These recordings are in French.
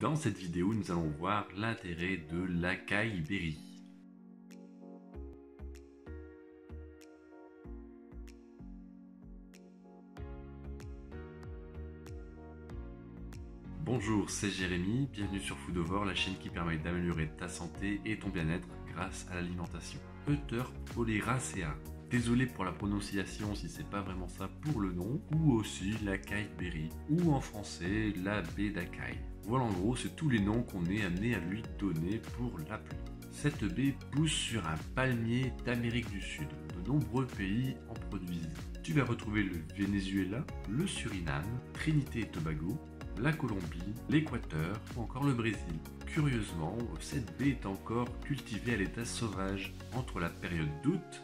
Dans cette vidéo, nous allons voir l'intérêt de l'Acaï Berry. Bonjour, c'est Jérémy, bienvenue sur Foodovore, la chaîne qui permet d'améliorer ta santé et ton bien-être grâce à l'alimentation. Euterpoleracea. Désolé pour la prononciation si c'est pas vraiment ça pour le nom, ou aussi l'Acaï Berry, ou en français la baie d'Acaï. Voilà, en gros, c'est tous les noms qu'on est amené à lui donner pour l'appeler. Cette baie pousse sur un palmier d'Amérique du Sud. De nombreux pays en produisent. Tu vas retrouver le Venezuela, le Suriname, Trinité et Tobago, la Colombie, l'Équateur ou encore le Brésil. Curieusement, cette baie est encore cultivée à l'état sauvage entre la période d'août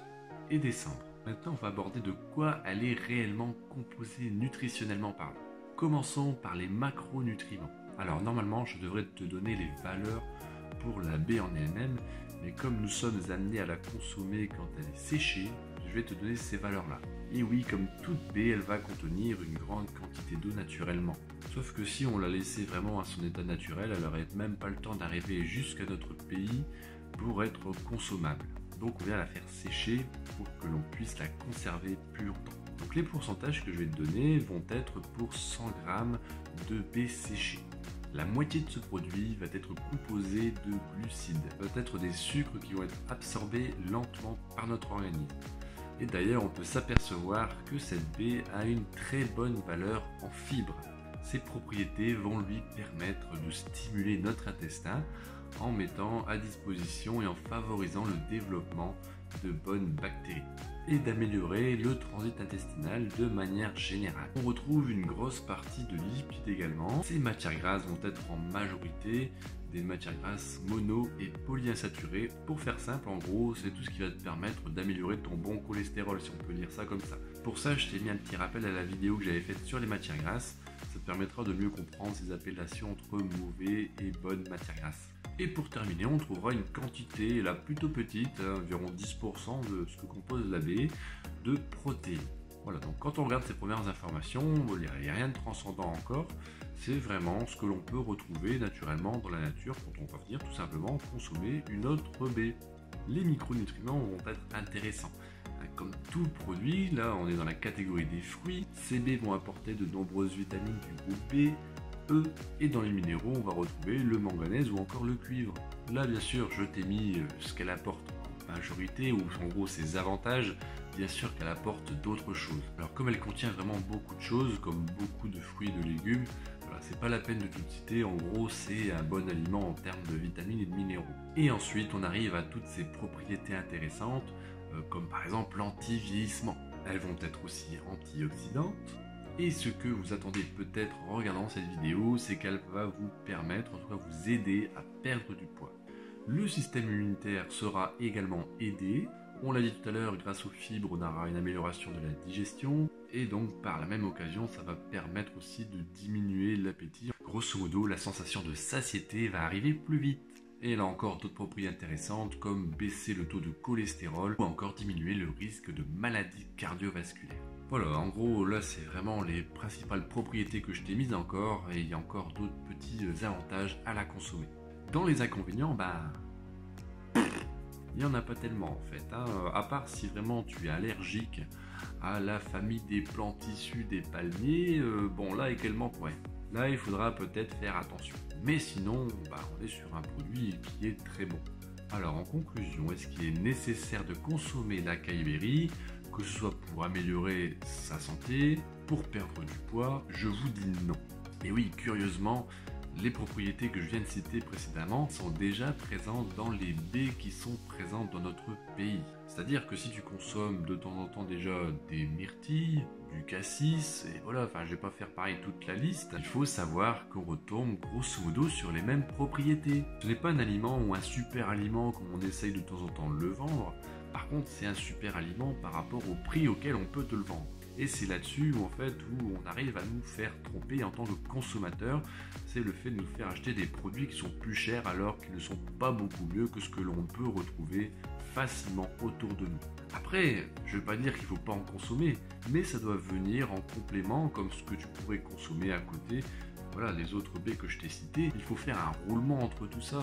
et décembre. Maintenant, on va aborder de quoi elle est réellement composée nutritionnellement parlant. Commençons par les macronutriments. Alors normalement, je devrais te donner les valeurs pour la baie en elle-même, mais comme nous sommes amenés à la consommer quand elle est séchée, je vais te donner ces valeurs-là. Et oui, comme toute baie, elle va contenir une grande quantité d'eau naturellement. Sauf que si on la laissait vraiment à son état naturel, elle n'aurait même pas le temps d'arriver jusqu'à notre pays pour être consommable. Donc on vient la faire sécher pour que l'on puisse la conserver plus longtemps. Donc les pourcentages que je vais te donner vont être pour 100 g de baie séchée. La moitié de ce produit va être composé de glucides, va être des sucres qui vont être absorbés lentement par notre organisme. Et d'ailleurs, on peut s'apercevoir que cette baie a une très bonne valeur en fibres. Ces propriétés vont lui permettre de stimuler notre intestin en mettant à disposition et en favorisant le développement de bonnes bactéries et d'améliorer le transit intestinal de manière générale. On retrouve une grosse partie de lipides également. Ces matières grasses vont être en majorité des matières grasses mono et polyinsaturées. Pour faire simple, en gros, c'est tout ce qui va te permettre d'améliorer ton bon cholestérol, si on peut dire ça comme ça. Pour ça, je t'ai mis un petit rappel à la vidéo que j'avais faite sur les matières grasses. Ça te permettra de mieux comprendre ces appellations entre mauvais et bonnes matières grasses. Et pour terminer, on trouvera une quantité, là plutôt petite, environ 10% de ce que compose la baie, de protéines. Voilà, donc quand on regarde ces premières informations, il n'y a rien de transcendant encore, c'est vraiment ce que l'on peut retrouver naturellement dans la nature quand on va venir tout simplement consommer une autre baie. Les micronutriments vont être intéressants. Comme tout produit, là on est dans la catégorie des fruits, ces baies vont apporter de nombreuses vitamines du groupe B, E, et dans les minéraux on va retrouver le manganèse ou encore le cuivre. Là bien sûr je t'ai mis ce qu'elle apporte en majorité, ou en gros ses avantages, bien sûr qu'elle apporte d'autres choses. Alors comme elle contient vraiment beaucoup de choses, comme beaucoup de fruits et de légumes, voilà, c'est pas la peine de tout citer, en gros c'est un bon aliment en termes de vitamines et de minéraux. Et ensuite on arrive à toutes ces propriétés intéressantes, comme par exemple l'anti-vieillissement. Elles vont être aussi antioxydantes. Et ce que vous attendez peut-être en regardant cette vidéo, c'est qu'elle va vous permettre, en tout cas vous aider à perdre du poids. Le système immunitaire sera également aidé. On l'a dit tout à l'heure, grâce aux fibres, on aura une amélioration de la digestion. Et donc par la même occasion, ça va permettre aussi de diminuer l'appétit. Grosso modo, la sensation de satiété va arriver plus vite. Et là encore d'autres propriétés intéressantes comme baisser le taux de cholestérol ou encore diminuer le risque de maladies cardiovasculaires. Voilà, en gros là c'est vraiment les principales propriétés que je t'ai mises encore, et il y a encore d'autres petits avantages à la consommer. Dans les inconvénients, il n'y en a pas tellement en fait, à part si vraiment tu es allergique à la famille des plantes issues des palmiers, bon là également ouais. Là, il faudra peut-être faire attention. Mais sinon, on est sur un produit qui est très bon. Alors, en conclusion, est-ce qu'il est nécessaire de consommer l'Acaï Berry, que ce soit pour améliorer sa santé, pour perdre du poids? Je vous dis non. Et oui, curieusement, les propriétés que je viens de citer précédemment sont déjà présentes dans les baies qui sont présentes dans notre pays. C'est-à-dire que si tu consommes de temps en temps déjà des myrtilles, du cassis, et voilà, enfin je vais pas faire pareil toute la liste, il faut savoir qu'on retombe grosso modo sur les mêmes propriétés. Ce n'est pas un aliment ou un super aliment comme on essaye de temps en temps de le vendre, par contre c'est un super aliment par rapport au prix auquel on peut te le vendre. Et c'est là-dessus où on arrive à nous faire tromper en tant que consommateur, c'est le fait de nous faire acheter des produits qui sont plus chers alors qu'ils ne sont pas beaucoup mieux que ce que l'on peut retrouver facilement autour de nous. Après, je ne veux pas dire qu'il ne faut pas en consommer, mais ça doit venir en complément comme ce que tu pourrais consommer à côté voilà, les autres baies que je t'ai citées, il faut faire un roulement entre tout ça.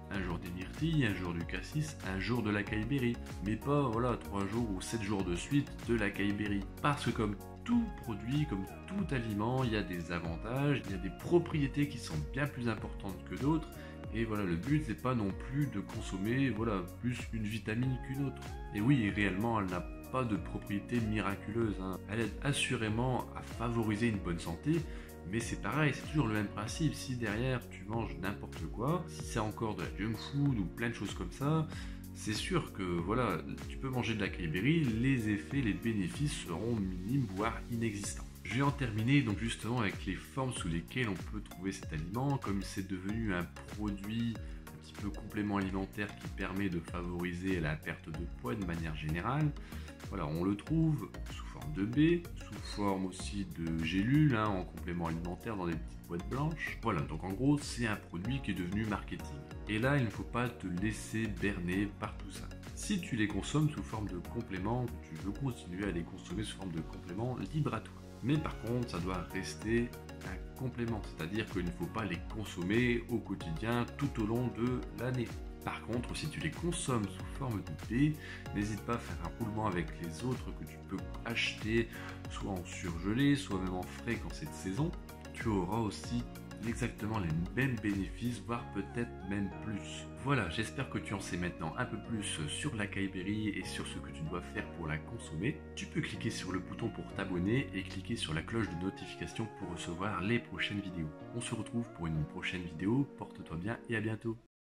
Un jour des myrtilles, un jour du cassis, un jour de l'acai berry. Mais pas, voilà, 3 jours ou 7 jours de suite de l'acai berry. Parce que comme tout produit, comme tout aliment, il y a des avantages, il y a des propriétés qui sont bien plus importantes que d'autres. Et voilà, le but c'est pas non plus de consommer, voilà, plus une vitamine qu'une autre. Et oui, réellement, elle n'a pas de propriétés miraculeuses, hein. Elle aide assurément à favoriser une bonne santé, mais c'est pareil, c'est toujours le même principe. Si derrière tu manges n'importe quoi, si c'est encore de la junk food ou plein de choses comme ça, c'est sûr que voilà, tu peux manger de la berry, les effets, les bénéfices seront minimes, voire inexistants. Je vais en terminer donc justement avec les formes sous lesquelles on peut trouver cet aliment, comme c'est devenu un produit un petit peu complément alimentaire qui permet de favoriser la perte de poids de manière générale. Voilà, on le trouve sous forme de baies, sous forme aussi de gélules, en complément alimentaire dans des petites boîtes blanches. Voilà, donc en gros, c'est un produit qui est devenu marketing. Et là, il ne faut pas te laisser berner par tout ça. Si tu les consommes sous forme de complément, que tu veux continuer à les consommer sous forme de complément, libre à toi. Mais par contre, ça doit rester un complément, c'est-à-dire qu'il ne faut pas les consommer au quotidien tout au long de l'année. Par contre, si tu les consommes sous forme de baies, n'hésite pas à faire un roulement avec les autres que tu peux acheter, soit en surgelé, soit même en frais quand c'est de saison. Tu auras aussi exactement les mêmes bénéfices, voire peut-être même plus. Voilà, j'espère que tu en sais maintenant un peu plus sur l'acai berry et sur ce que tu dois faire pour la consommer. Tu peux cliquer sur le bouton pour t'abonner et cliquer sur la cloche de notification pour recevoir les prochaines vidéos. On se retrouve pour une prochaine vidéo, porte-toi bien et à bientôt.